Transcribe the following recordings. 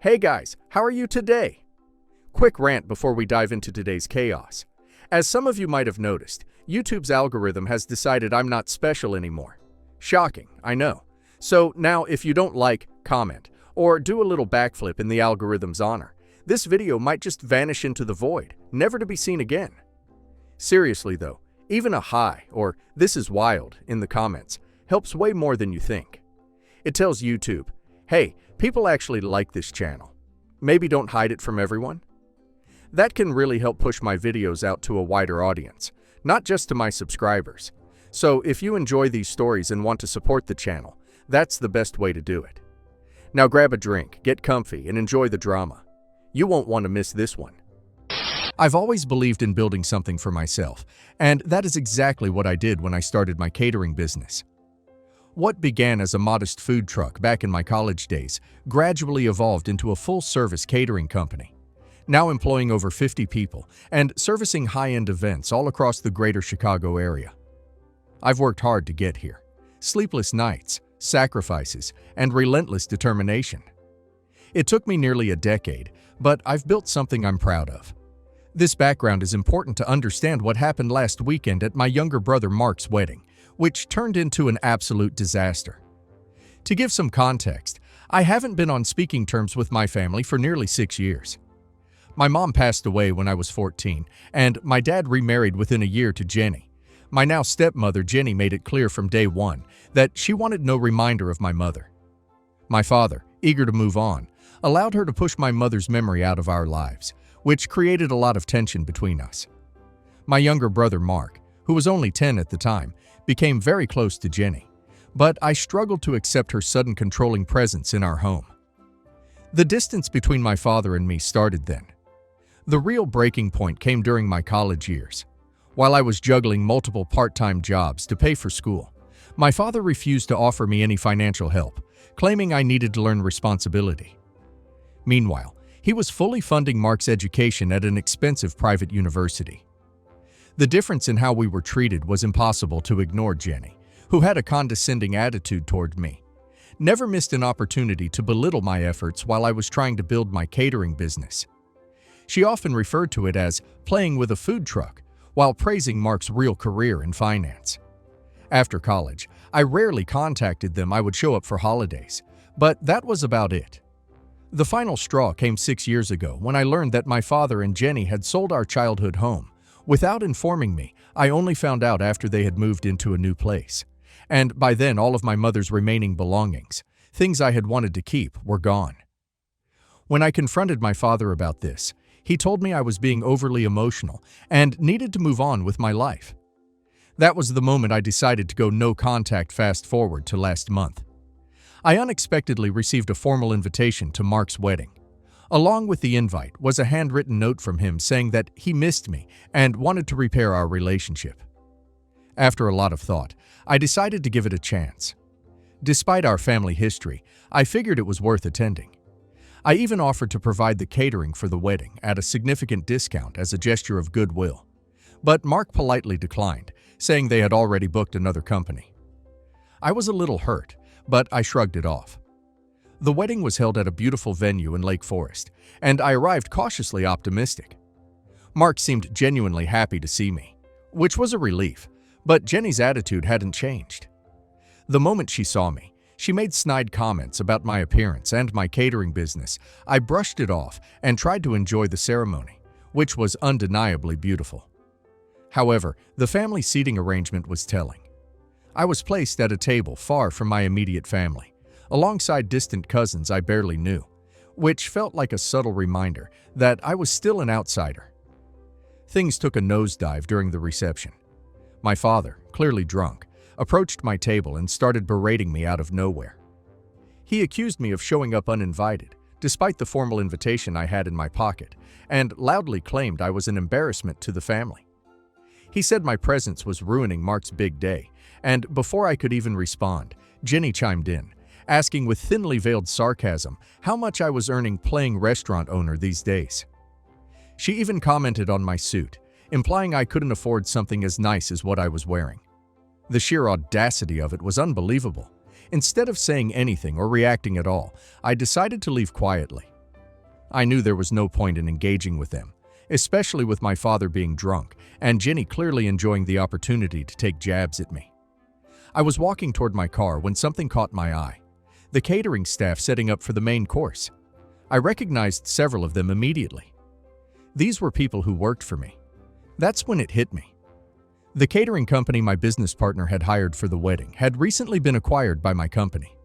Hey guys, how are you today? Quick rant before we dive into today's chaos. As some of you might have noticed, YouTube's algorithm has decided I'm not special anymore. Shocking, I know. So now if you don't like, comment, or do a little backflip in the algorithm's honor, this video might just vanish into the void, never to be seen again. Seriously though, even a hi or "this is wild" in the comments helps way more than you think. It tells YouTube, hey, people actually like this channel. Maybe don't hide it from everyone. That can really help push my videos out to a wider audience, not just to my subscribers. So if you enjoy these stories and want to support the channel, that's the best way to do it. Now grab a drink, get comfy, and enjoy the drama. You won't want to miss this one. I've always believed in building something for myself, and that is exactly what I did when I started my catering business. What began as a modest food truck back in my college days gradually evolved into a full-service catering company, now employing over 50 people and servicing high-end events all across the greater Chicago area. I've worked hard to get here. Sleepless nights, sacrifices, and relentless determination. It took me nearly a decade, but I've built something I'm proud of. This background is important to understand what happened last weekend at my younger brother Mark's wedding, which turned into an absolute disaster. To give some context, I haven't been on speaking terms with my family for nearly 6 years. My mom passed away when I was 14, and my dad remarried within a year to Jenny. My now stepmother Jenny made it clear from day one that she wanted no reminder of my mother. My father, eager to move on, allowed her to push my mother's memory out of our lives, which created a lot of tension between us. My younger brother Mark, who was only 10 at the time, became very close to Jenny, but I struggled to accept her sudden controlling presence in our home. The distance between my father and me started then. The real breaking point came during my college years. While I was juggling multiple part-time jobs to pay for school, my father refused to offer me any financial help, claiming I needed to learn responsibility. Meanwhile, he was fully funding Mark's education at an expensive private university. The difference in how we were treated was impossible to ignore. Jenny, who had a condescending attitude toward me, never missed an opportunity to belittle my efforts while I was trying to build my catering business. She often referred to it as playing with a food truck, while praising Mark's real career in finance. After college, I rarely contacted them. I would show up for holidays, but that was about it. The final straw came 6 years ago when I learned that my father and Jenny had sold our childhood home. Without informing me, I only found out after they had moved into a new place. And by then, all of my mother's remaining belongings, things I had wanted to keep, were gone. When I confronted my father about this, he told me I was being overly emotional and needed to move on with my life. That was the moment I decided to go no contact. Fast forward to last month. I unexpectedly received a formal invitation to Mark's wedding. Along with the invite was a handwritten note from him saying that he missed me and wanted to repair our relationship. After a lot of thought, I decided to give it a chance. Despite our family history, I figured it was worth attending. I even offered to provide the catering for the wedding at a significant discount as a gesture of goodwill. But Mark politely declined, saying they had already booked another company. I was a little hurt, but I shrugged it off. The wedding was held at a beautiful venue in Lake Forest, and I arrived cautiously optimistic. Mark seemed genuinely happy to see me, which was a relief, but Jenny's attitude hadn't changed. The moment she saw me, she made snide comments about my appearance and my catering business. I brushed it off and tried to enjoy the ceremony, which was undeniably beautiful. However, the family seating arrangement was telling. I was placed at a table far from my immediate family, alongside distant cousins I barely knew, which felt like a subtle reminder that I was still an outsider. Things took a nosedive during the reception. My father, clearly drunk, approached my table and started berating me out of nowhere. He accused me of showing up uninvited, despite the formal invitation I had in my pocket, and loudly claimed I was an embarrassment to the family. He said my presence was ruining Mark's big day, and before I could even respond, Jenny chimed in, asking with thinly veiled sarcasm how much I was earning playing restaurant owner these days. She even commented on my suit, implying I couldn't afford something as nice as what I was wearing. The sheer audacity of it was unbelievable. Instead of saying anything or reacting at all, I decided to leave quietly. I knew there was no point in engaging with them, especially with my father being drunk and Jenny clearly enjoying the opportunity to take jabs at me. I was walking toward my car when something caught my eye. The catering staff setting up for the main course. I recognized several of them immediately. These were people who worked for me. That's when it hit me. The catering company my business partner had hired for the wedding had recently been acquired by my company.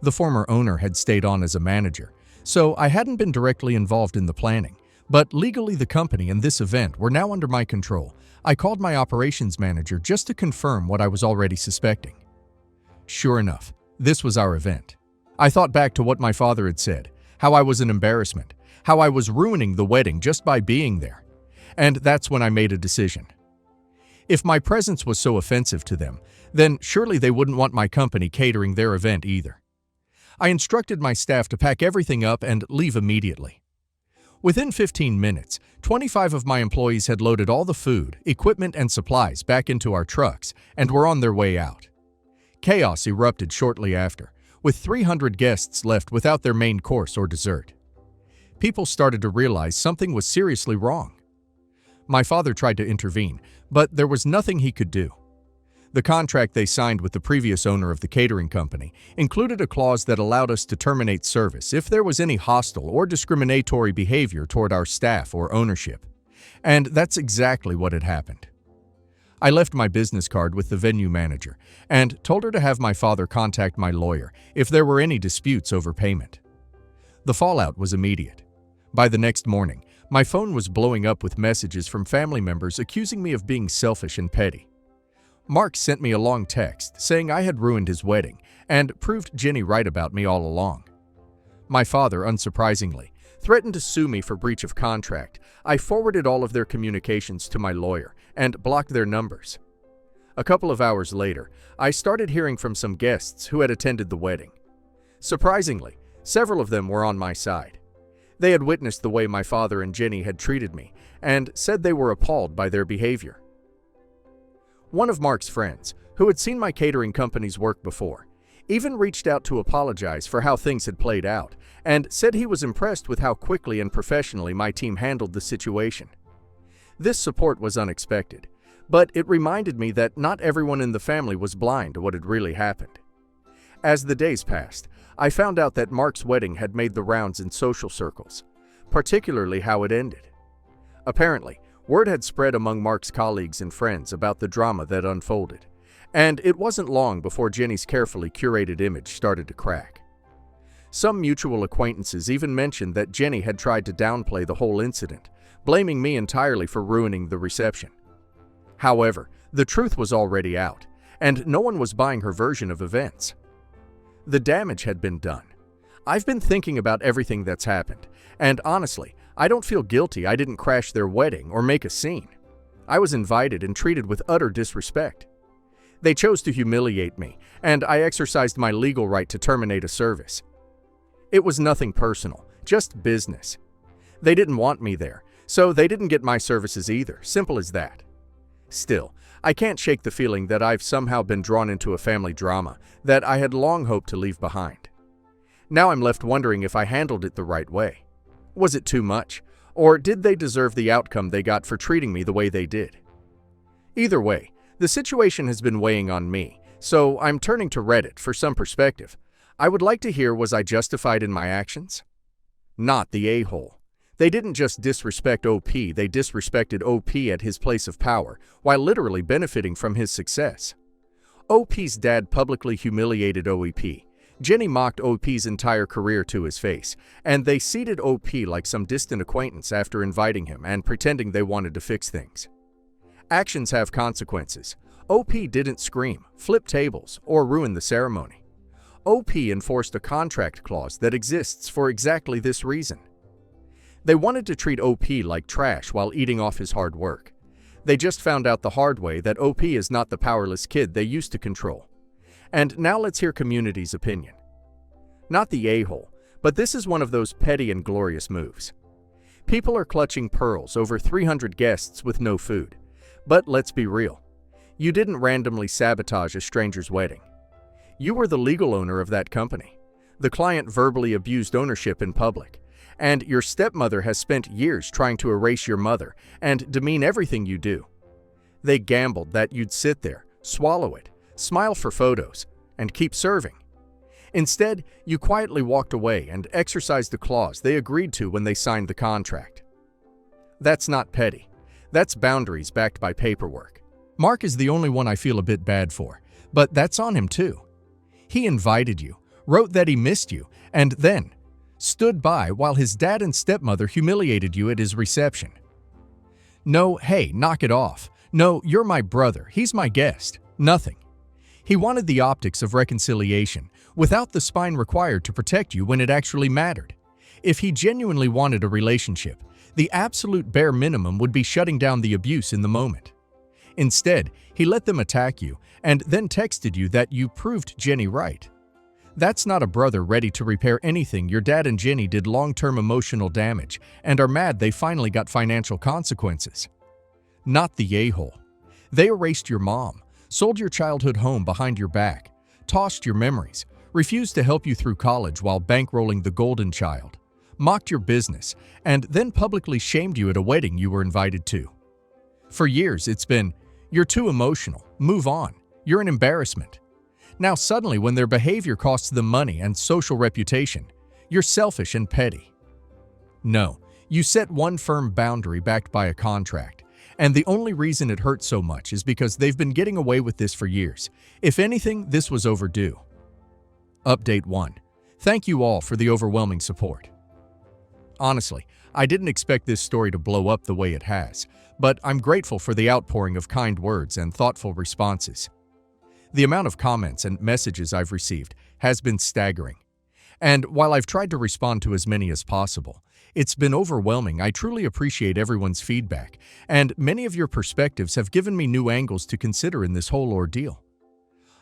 The former owner had stayed on as a manager, so I hadn't been directly involved in the planning, but legally the company and this event were now under my control. I called my operations manager just to confirm what I was already suspecting. Sure enough, this was our event. I thought back to what my father had said, how I was an embarrassment, how I was ruining the wedding just by being there. And that's when I made a decision. If my presence was so offensive to them, then surely they wouldn't want my company catering their event either. I instructed my staff to pack everything up and leave immediately. Within 15 minutes, 25 of my employees had loaded all the food, equipment, and supplies back into our trucks and were on their way out. Chaos erupted shortly after, with 300 guests left without their main course or dessert. People started to realize something was seriously wrong. My father tried to intervene, but there was nothing he could do. The contract they signed with the previous owner of the catering company included a clause that allowed us to terminate service if there was any hostile or discriminatory behavior toward our staff or ownership. And that's exactly what had happened. I left my business card with the venue manager and told her to have my father contact my lawyer if there were any disputes over payment. The fallout was immediate. By the next morning, my phone was blowing up with messages from family members accusing me of being selfish and petty. Mark sent me a long text saying I had ruined his wedding and proved Jenny right about me all along. My father, unsurprisingly, threatened to sue me for breach of contract. I forwarded all of their communications to my lawyer and blocked their numbers. A couple of hours later, I started hearing from some guests who had attended the wedding. Surprisingly, several of them were on my side. They had witnessed the way my father and Jenny had treated me and said they were appalled by their behavior. One of Mark's friends, who had seen my catering company's work before, even reached out to apologize for how things had played out and said he was impressed with how quickly and professionally my team handled the situation. This support was unexpected, but it reminded me that not everyone in the family was blind to what had really happened. As the days passed, I found out that Mark's wedding had made the rounds in social circles, particularly how it ended. Apparently, word had spread among Mark's colleagues and friends about the drama that unfolded, and it wasn't long before Jenny's carefully curated image started to crack. Some mutual acquaintances even mentioned that Jenny had tried to downplay the whole incident, blaming me entirely for ruining the reception. However, the truth was already out, and no one was buying her version of events. The damage had been done. I've been thinking about everything that's happened, and honestly, I don't feel guilty I didn't crash their wedding or make a scene. I was invited and treated with utter disrespect. They chose to humiliate me, and I exercised my legal right to terminate a service. It was nothing personal, just business. They didn't want me there, so they didn't get my services either, simple as that. Still, I can't shake the feeling that I've somehow been drawn into a family drama that I had long hoped to leave behind. Now I'm left wondering if I handled it the right way. Was it too much, or did they deserve the outcome they got for treating me the way they did? Either way, the situation has been weighing on me, so I'm turning to Reddit for some perspective. I would like to hear, was I justified in my actions? Not the a-hole. They didn't just disrespect OP, they disrespected OP at his place of power, while literally benefiting from his success. OP's dad publicly humiliated OEP. Jenny mocked OP's entire career to his face, and they seated OP like some distant acquaintance after inviting him and pretending they wanted to fix things. Actions have consequences. OP didn't scream, flip tables, or ruin the ceremony. OP enforced a contract clause that exists for exactly this reason. They wanted to treat OP like trash while eating off his hard work. They just found out the hard way that OP is not the powerless kid they used to control. And now let's hear community's opinion. Not the a-hole, but this is one of those petty and glorious moves. People are clutching pearls over 300 guests with no food. But let's be real. You didn't randomly sabotage a stranger's wedding. You were the legal owner of that company. The client verbally abused ownership in public, and your stepmother has spent years trying to erase your mother and demean everything you do. They gambled that you'd sit there, swallow it, smile for photos, and keep serving. Instead, you quietly walked away and exercised the clause they agreed to when they signed the contract. That's not petty. That's boundaries backed by paperwork. Mark is the only one I feel a bit bad for, but that's on him too. He invited you, wrote that he missed you, and then stood by while his dad and stepmother humiliated you at his reception. No, hey, knock it off. No, you're my brother, he's my guest. Nothing. He wanted the optics of reconciliation, without the spine required to protect you when it actually mattered. If he genuinely wanted a relationship, the absolute bare minimum would be shutting down the abuse in the moment. Instead, he let them attack you and then texted you that you proved Jenny right. That's not a brother ready to repair anything. Your dad and Jenny did long-term emotional damage and are mad they finally got financial consequences. Not the a-hole. They erased your mom, sold your childhood home behind your back, tossed your memories, refused to help you through college while bankrolling the golden child, mocked your business, and then publicly shamed you at a wedding you were invited to. For years, it's been, "You're too emotional, move on, you're an embarrassment." Now suddenly, when their behavior costs them money and social reputation, you're selfish and petty. No, you set one firm boundary backed by a contract, and the only reason it hurts so much is because they've been getting away with this for years. If anything, this was overdue. Update 1. Thank you all for the overwhelming support. Honestly, I didn't expect this story to blow up the way it has, but I'm grateful for the outpouring of kind words and thoughtful responses. The amount of comments and messages I've received has been staggering. And while I've tried to respond to as many as possible, it's been overwhelming. I truly appreciate everyone's feedback, and many of your perspectives have given me new angles to consider in this whole ordeal.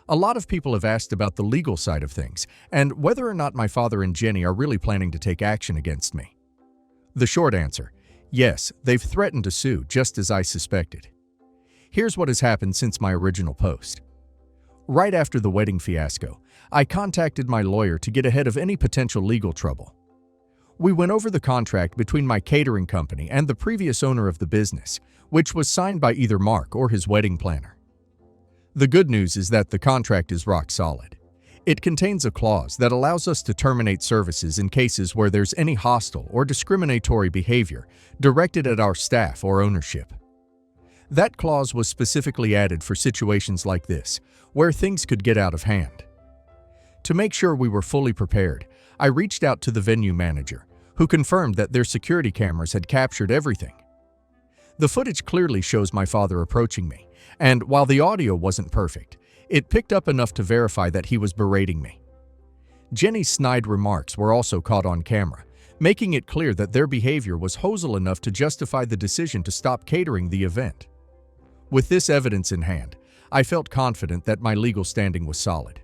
A lot of people have asked about the legal side of things, and whether or not my father and Jenny are really planning to take action against me. The short answer, yes, they've threatened to sue, just as I suspected. Here's what has happened since my original post. Right after the wedding fiasco, I contacted my lawyer to get ahead of any potential legal trouble. We went over the contract between my catering company and the previous owner of the business, which was signed by either Mark or his wedding planner. The good news is that the contract is rock solid. It contains a clause that allows us to terminate services in cases where there's any hostile or discriminatory behavior directed at our staff or ownership. That clause was specifically added for situations like this, where things could get out of hand. To make sure we were fully prepared, I reached out to the venue manager, who confirmed that their security cameras had captured everything. The footage clearly shows my father approaching me, and while the audio wasn't perfect, it picked up enough to verify that he was berating me. Jenny's snide remarks were also caught on camera, making it clear that their behavior was hostile enough to justify the decision to stop catering the event. With this evidence in hand, I felt confident that my legal standing was solid.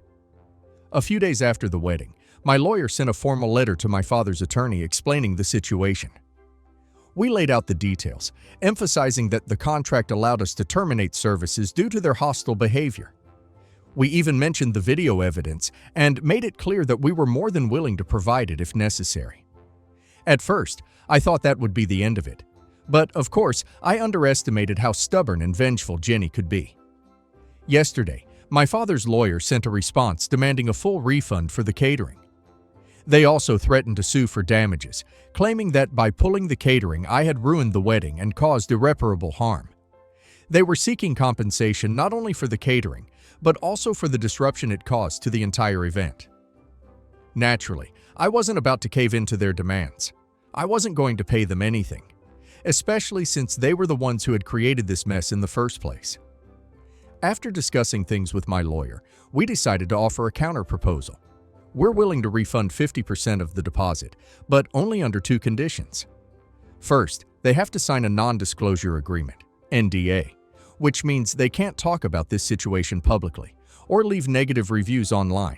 A few days after the wedding, my lawyer sent a formal letter to my father's attorney explaining the situation. We laid out the details, emphasizing that the contract allowed us to terminate services due to their hostile behavior. We even mentioned the video evidence and made it clear that we were more than willing to provide it if necessary. At first, I thought that would be the end of it. But, of course, I underestimated how stubborn and vengeful Jenny could be. Yesterday, my father's lawyer sent a response demanding a full refund for the catering. They also threatened to sue for damages, claiming that by pulling the catering, I had ruined the wedding and caused irreparable harm. They were seeking compensation not only for the catering, but also for the disruption it caused to the entire event. Naturally, I wasn't about to cave into their demands. I wasn't going to pay them anything, especially since they were the ones who had created this mess in the first place. After discussing things with my lawyer, we decided to offer a counter-proposal. We're willing to refund 50% of the deposit, but only under two conditions. First, they have to sign a non-disclosure agreement, NDA, which means they can't talk about this situation publicly or leave negative reviews online.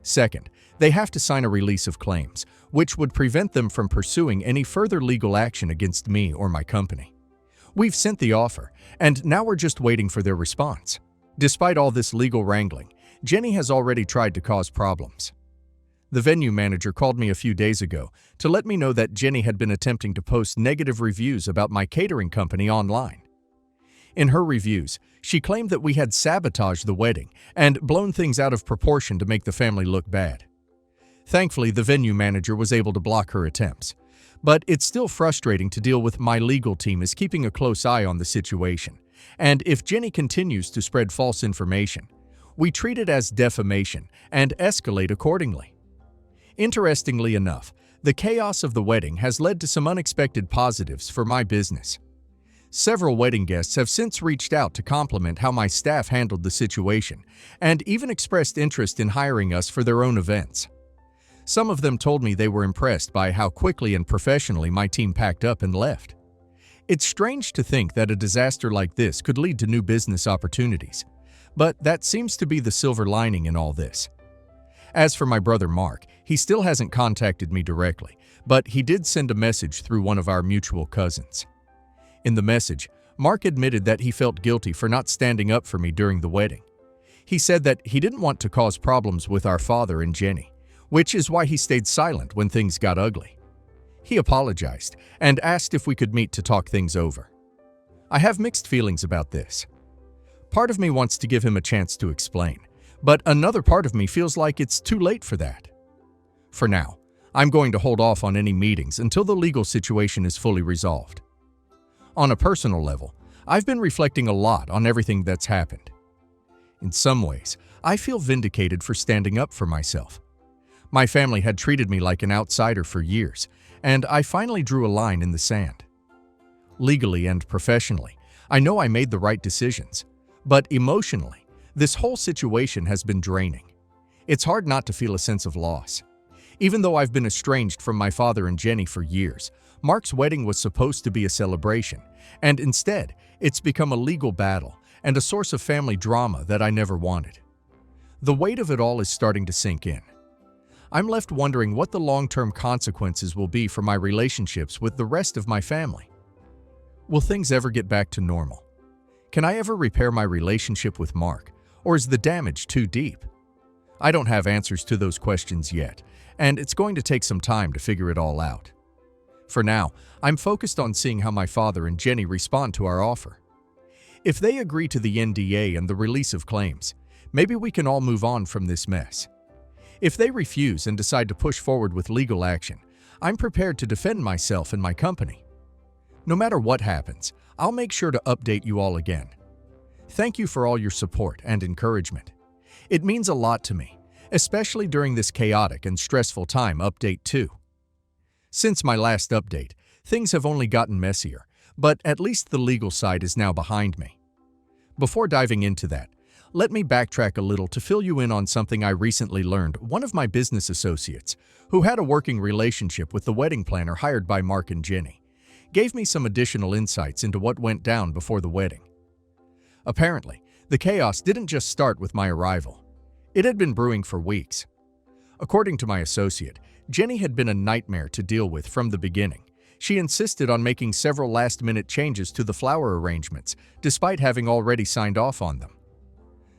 Second, they have to sign a release of claims, which would prevent them from pursuing any further legal action against me or my company. We've sent the offer, and now we're just waiting for their response. Despite all this legal wrangling, Jenny has already tried to cause problems. The venue manager called me a few days ago to let me know that Jenny had been attempting to post negative reviews about my catering company online. In her reviews, she claimed that we had sabotaged the wedding and blown things out of proportion to make the family look bad. Thankfully, the venue manager was able to block her attempts. But it's still frustrating to deal with. My legal team is keeping a close eye on the situation. And if Jenny continues to spread false information, we treat it as defamation and escalate accordingly. Interestingly enough, the chaos of the wedding has led to some unexpected positives for my business. Several wedding guests have since reached out to compliment how my staff handled the situation and even expressed interest in hiring us for their own events. Some of them told me they were impressed by how quickly and professionally my team packed up and left. It's strange to think that a disaster like this could lead to new business opportunities, but that seems to be the silver lining in all this. As for my brother Mark, he still hasn't contacted me directly, but he did send a message through one of our mutual cousins. In the message, Mark admitted that he felt guilty for not standing up for me during the wedding. He said that he didn't want to cause problems with our father and Jenny, which is why he stayed silent when things got ugly. He apologized and asked if we could meet to talk things over. I have mixed feelings about this. Part of me wants to give him a chance to explain, but another part of me feels like it's too late for that. For now, I'm going to hold off on any meetings until the legal situation is fully resolved. On a personal level, I've been reflecting a lot on everything that's happened. In some ways, I feel vindicated for standing up for myself. My family had treated me like an outsider for years, and I finally drew a line in the sand. Legally and professionally, I know I made the right decisions, but emotionally, this whole situation has been draining. It's hard not to feel a sense of loss. Even though I've been estranged from my father and Jenny for years, Mark's wedding was supposed to be a celebration, and instead, it's become a legal battle and a source of family drama that I never wanted. The weight of it all is starting to sink in. I'm left wondering what the long-term consequences will be for my relationships with the rest of my family. Will things ever get back to normal? Can I ever repair my relationship with Mark, or is the damage too deep? I don't have answers to those questions yet, and it's going to take some time to figure it all out. For now, I'm focused on seeing how my father and Jenny respond to our offer. If they agree to the NDA and the release of claims, maybe we can all move on from this mess. If they refuse and decide to push forward with legal action, I'm prepared to defend myself and my company. No matter what happens, I'll make sure to update you all again. Thank you for all your support and encouragement. It means a lot to me, especially during this chaotic and stressful time. Update 2. Since my last update, things have only gotten messier, but at least the legal side is now behind me. Before diving into that, let me backtrack a little to fill you in on something I recently learned. One of my business associates, who had a working relationship with the wedding planner hired by Mark and Jenny, gave me some additional insights into what went down before the wedding. Apparently, the chaos didn't just start with my arrival. It had been brewing for weeks. According to my associate, Jenny had been a nightmare to deal with from the beginning. She insisted on making several last-minute changes to the flower arrangements, despite having already signed off on them.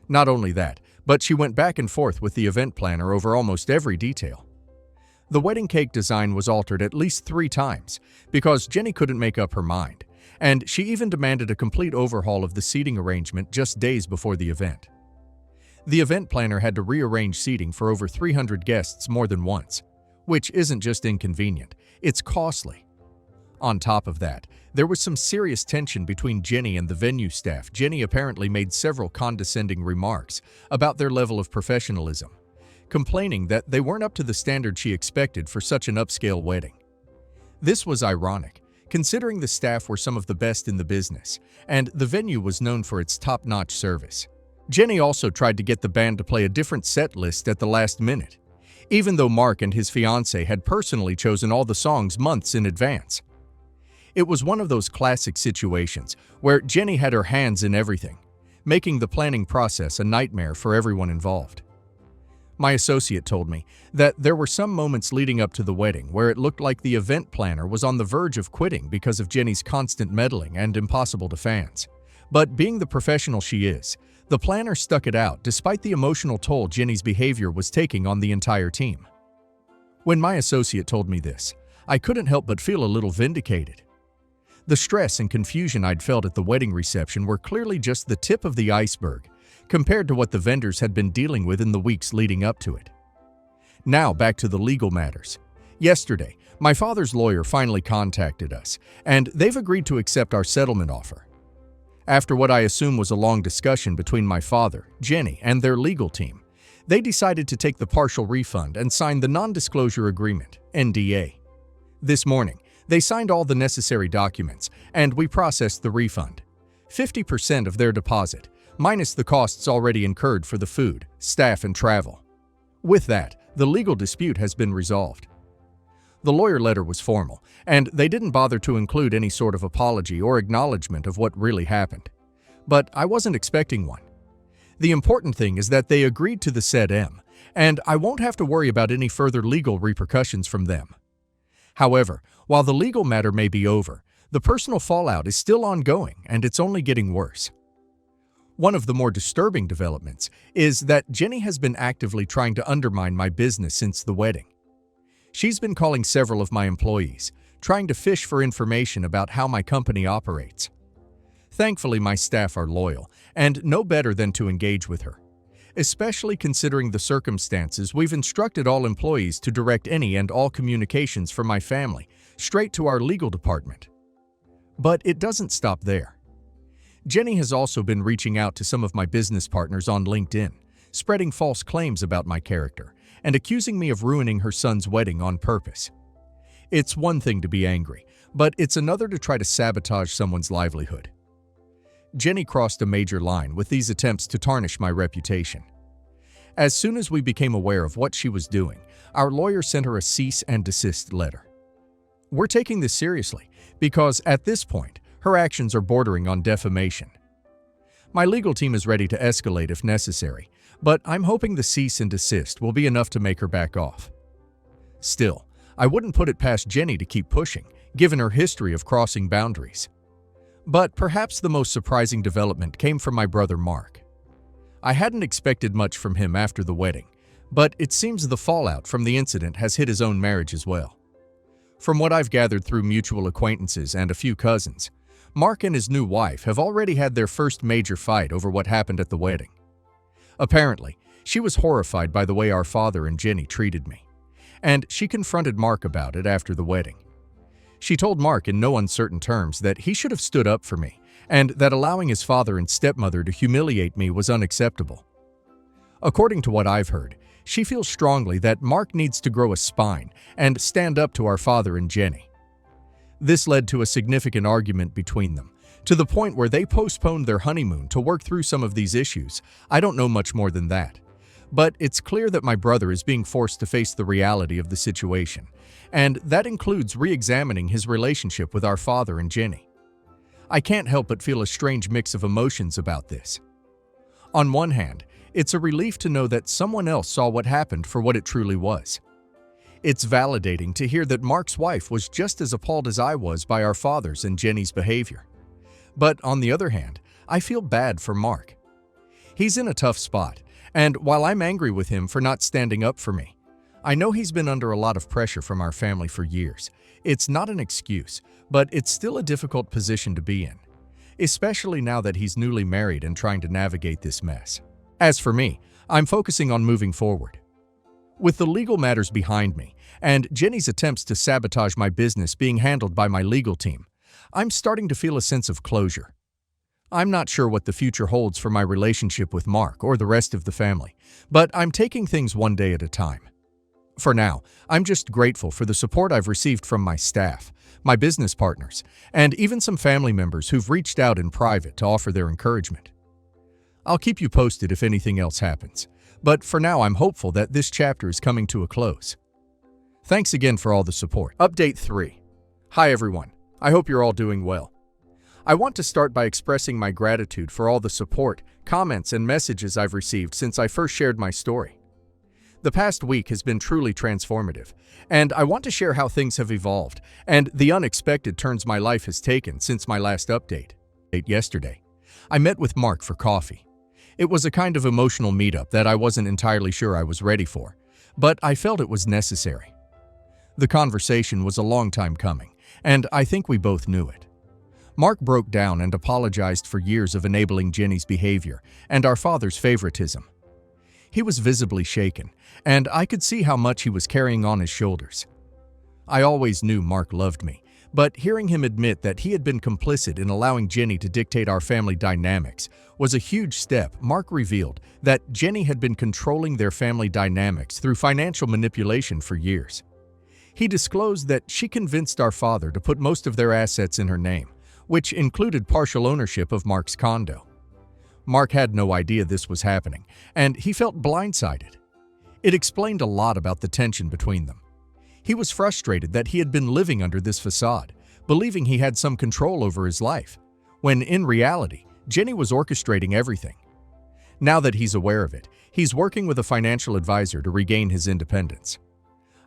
Not only that, but she went back and forth with the event planner over almost every detail. The wedding cake design was altered at least 3 times because Jenny couldn't make up her mind, and she even demanded a complete overhaul of the seating arrangement just days before the event. The event planner had to rearrange seating for over 300 guests more than once, which isn't just inconvenient, it's costly. On top of that, there was some serious tension between Jenny and the venue staff. Jenny apparently made several condescending remarks about their level of professionalism, complaining that they weren't up to the standard she expected for such an upscale wedding. This was ironic, considering the staff were some of the best in the business, and the venue was known for its top-notch service. Jenny also tried to get the band to play a different set list at the last minute, even though Mark and his fiancée had personally chosen all the songs months in advance. It was one of those classic situations where Jenny had her hands in everything, making the planning process a nightmare for everyone involved. My associate told me that there were some moments leading up to the wedding where it looked like the event planner was on the verge of quitting because of Jenny's constant meddling and impossible to fans. But being the professional she is, the planner stuck it out despite the emotional toll Jenny's behavior was taking on the entire team. When my associate told me this, I couldn't help but feel a little vindicated. The stress and confusion I'd felt at the wedding reception were clearly just the tip of the iceberg compared to what the vendors had been dealing with in the weeks leading up to it. Now back to the legal matters. Yesterday, my father's lawyer finally contacted us, and they've agreed to accept our settlement offer. After what I assume was a long discussion between my father, Jenny, and their legal team, they decided to take the partial refund and sign the non-disclosure agreement, NDA. This morning, they signed all the necessary documents, and we processed the refund. 50% of their deposit, minus the costs already incurred for the food, staff, and travel. With that, the legal dispute has been resolved. The lawyer letter was formal, and they didn't bother to include any sort of apology or acknowledgement of what really happened. But I wasn't expecting one. The important thing is that they agreed to the said M, and I won't have to worry about any further legal repercussions from them. However, while the legal matter may be over, the personal fallout is still ongoing, and it's only getting worse. One of the more disturbing developments is that Jenny has been actively trying to undermine my business since the wedding. She's been calling several of my employees, trying to fish for information about how my company operates. Thankfully, my staff are loyal and know better than to engage with her. Especially considering the circumstances, we've instructed all employees to direct any and all communications from my family straight to our legal department. But it doesn't stop there. Jenny has also been reaching out to some of my business partners on LinkedIn, spreading false claims about my character and accusing me of ruining her son's wedding on purpose. It's one thing to be angry, but it's another to try to sabotage someone's livelihood. Jenny crossed a major line with these attempts to tarnish my reputation. As soon as we became aware of what she was doing, our lawyer sent her a cease and desist letter. We're taking this seriously because, at this point, her actions are bordering on defamation. My legal team is ready to escalate if necessary, but I'm hoping the cease and desist will be enough to make her back off. Still, I wouldn't put it past Jenny to keep pushing, given her history of crossing boundaries. But perhaps the most surprising development came from my brother Mark. I hadn't expected much from him after the wedding, but it seems the fallout from the incident has hit his own marriage as well. From what I've gathered through mutual acquaintances and a few cousins, Mark and his new wife have already had their first major fight over what happened at the wedding. Apparently, she was horrified by the way our father and Jenny treated me, and she confronted Mark about it after the wedding. She told Mark in no uncertain terms that he should have stood up for me, and that allowing his father and stepmother to humiliate me was unacceptable. According to what I've heard, she feels strongly that Mark needs to grow a spine and stand up to our father and Jenny. This led to a significant argument between them, to the point where they postponed their honeymoon to work through some of these issues. I don't know much more than that. But it's clear that my brother is being forced to face the reality of the situation, and that includes re-examining his relationship with our father and Jenny. I can't help but feel a strange mix of emotions about this. On one hand, it's a relief to know that someone else saw what happened for what it truly was. It's validating to hear that Mark's wife was just as appalled as I was by our father's and Jenny's behavior. But on the other hand, I feel bad for Mark. He's in a tough spot, and while I'm angry with him for not standing up for me, I know he's been under a lot of pressure from our family for years. It's not an excuse, but it's still a difficult position to be in, especially now that he's newly married and trying to navigate this mess. As for me, I'm focusing on moving forward. With the legal matters behind me, and Jenny's attempts to sabotage my business being handled by my legal team, I'm starting to feel a sense of closure. I'm not sure what the future holds for my relationship with Mark or the rest of the family, but I'm taking things one day at a time. For now, I'm just grateful for the support I've received from my staff, my business partners, and even some family members who've reached out in private to offer their encouragement. I'll keep you posted if anything else happens, but for now I'm hopeful that this chapter is coming to a close. Thanks again for all the support. Update 3. Hi everyone, I hope you're all doing well. I want to start by expressing my gratitude for all the support, comments, and messages I've received since I first shared my story. The past week has been truly transformative, and I want to share how things have evolved and the unexpected turns my life has taken since my last update. Yesterday, I met with Mark for coffee. It was a kind of emotional meetup that I wasn't entirely sure I was ready for, but I felt it was necessary. The conversation was a long time coming, and I think we both knew it. Mark broke down and apologized for years of enabling Jenny's behavior and our father's favoritism. He was visibly shaken, and I could see how much he was carrying on his shoulders. I always knew Mark loved me, but hearing him admit that he had been complicit in allowing Jenny to dictate our family dynamics was a huge step. Mark revealed that Jenny had been controlling their family dynamics through financial manipulation for years. He disclosed that she convinced our father to put most of their assets in her name, which included partial ownership of Mark's condo. Mark had no idea this was happening, and he felt blindsided. It explained a lot about the tension between them. He was frustrated that he had been living under this facade, believing he had some control over his life, when in reality, Jenny was orchestrating everything. Now that he's aware of it, he's working with a financial advisor to regain his independence.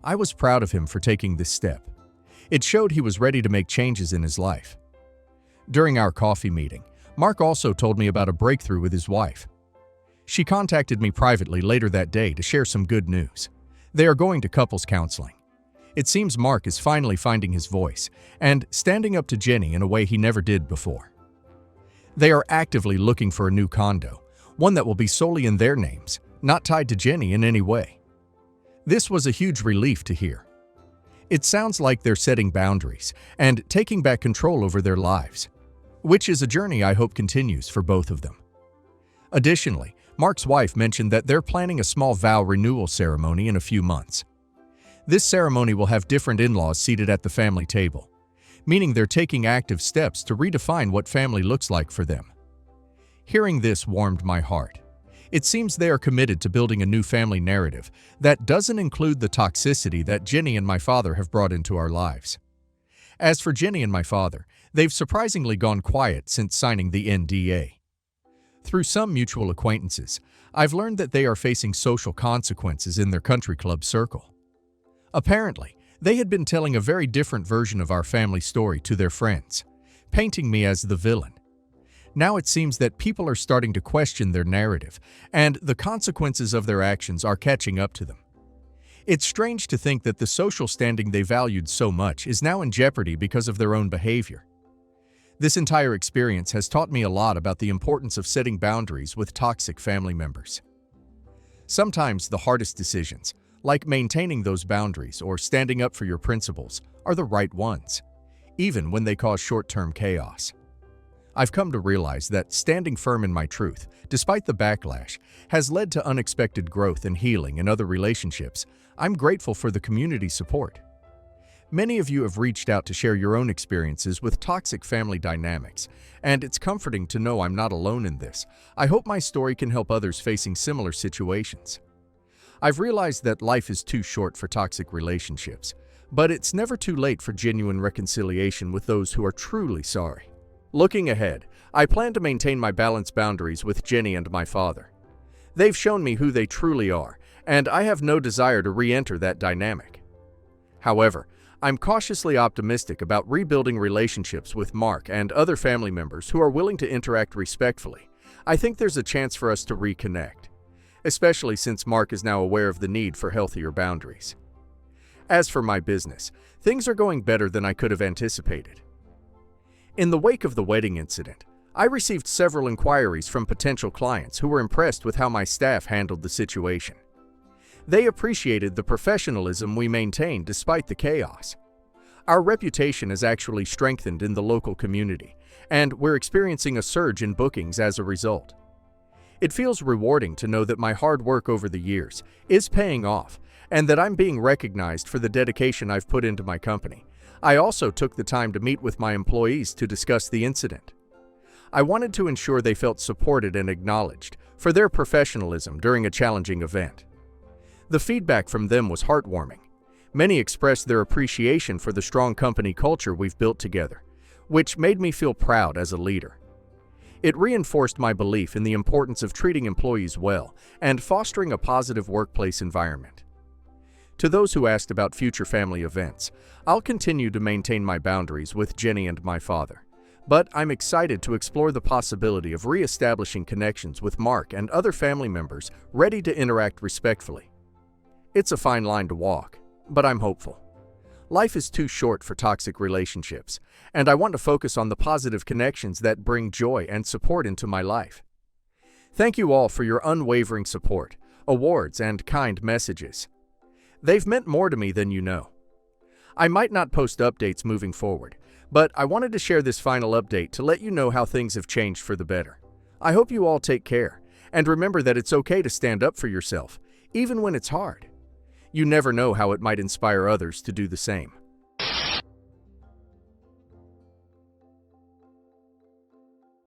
I was proud of him for taking this step. It showed he was ready to make changes in his life. During our coffee meeting, Mark also told me about a breakthrough with his wife. She contacted me privately later that day to share some good news. They are going to couples counseling. It seems Mark is finally finding his voice and standing up to Jenny in a way he never did before. They are actively looking for a new condo, one that will be solely in their names, not tied to Jenny in any way. This was a huge relief to hear. It sounds like they're setting boundaries and taking back control over their lives, which is a journey I hope continues for both of them. Additionally, Mark's wife mentioned that they're planning a small vow renewal ceremony in a few months. This ceremony will have different in-laws seated at the family table, meaning they're taking active steps to redefine what family looks like for them. Hearing this warmed my heart. It seems they are committed to building a new family narrative that doesn't include the toxicity that Jenny and my father have brought into our lives. As for Jenny and my father, they've surprisingly gone quiet since signing the NDA. Through some mutual acquaintances, I've learned that they are facing social consequences in their country club circle. Apparently, they had been telling a very different version of our family story to their friends, painting me as the villain. Now it seems that people are starting to question their narrative, and the consequences of their actions are catching up to them. It's strange to think that the social standing they valued so much is now in jeopardy because of their own behavior. This entire experience has taught me a lot about the importance of setting boundaries with toxic family members. Sometimes the hardest decisions, like maintaining those boundaries or standing up for your principles, are the right ones, even when they cause short-term chaos. I've come to realize that standing firm in my truth, despite the backlash, has led to unexpected growth and healing in other relationships. I'm grateful for the community support. Many of you have reached out to share your own experiences with toxic family dynamics, and it's comforting to know I'm not alone in this. I hope my story can help others facing similar situations. I've realized that life is too short for toxic relationships, but it's never too late for genuine reconciliation with those who are truly sorry. Looking ahead, I plan to maintain my balanced boundaries with Jenny and my father. They've shown me who they truly are, and I have no desire to re-enter that dynamic. However, I'm cautiously optimistic about rebuilding relationships with Mark and other family members who are willing to interact respectfully. I think there's a chance for us to reconnect, especially since Mark is now aware of the need for healthier boundaries. As for my business, things are going better than I could have anticipated. In the wake of the wedding incident, I received several inquiries from potential clients who were impressed with how my staff handled the situation. They appreciated the professionalism we maintained despite the chaos. Our reputation has actually strengthened in the local community, and we're experiencing a surge in bookings as a result. It feels rewarding to know that my hard work over the years is paying off and that I'm being recognized for the dedication I've put into my company. I also took the time to meet with my employees to discuss the incident. I wanted to ensure they felt supported and acknowledged for their professionalism during a challenging event. The feedback from them was heartwarming. Many expressed their appreciation for the strong company culture we've built together, which made me feel proud as a leader. It reinforced my belief in the importance of treating employees well and fostering a positive workplace environment. To those who asked about future family events, I'll continue to maintain my boundaries with Jenny and my father, but I'm excited to explore the possibility of re-establishing connections with Mark and other family members ready to interact respectfully. It's a fine line to walk, but I'm hopeful. Life is too short for toxic relationships, and I want to focus on the positive connections that bring joy and support into my life. Thank you all for your unwavering support, awards, and kind messages. They've meant more to me than you know. I might not post updates moving forward, but I wanted to share this final update to let you know how things have changed for the better. I hope you all take care, and remember that it's okay to stand up for yourself, even when it's hard. You never know how it might inspire others to do the same.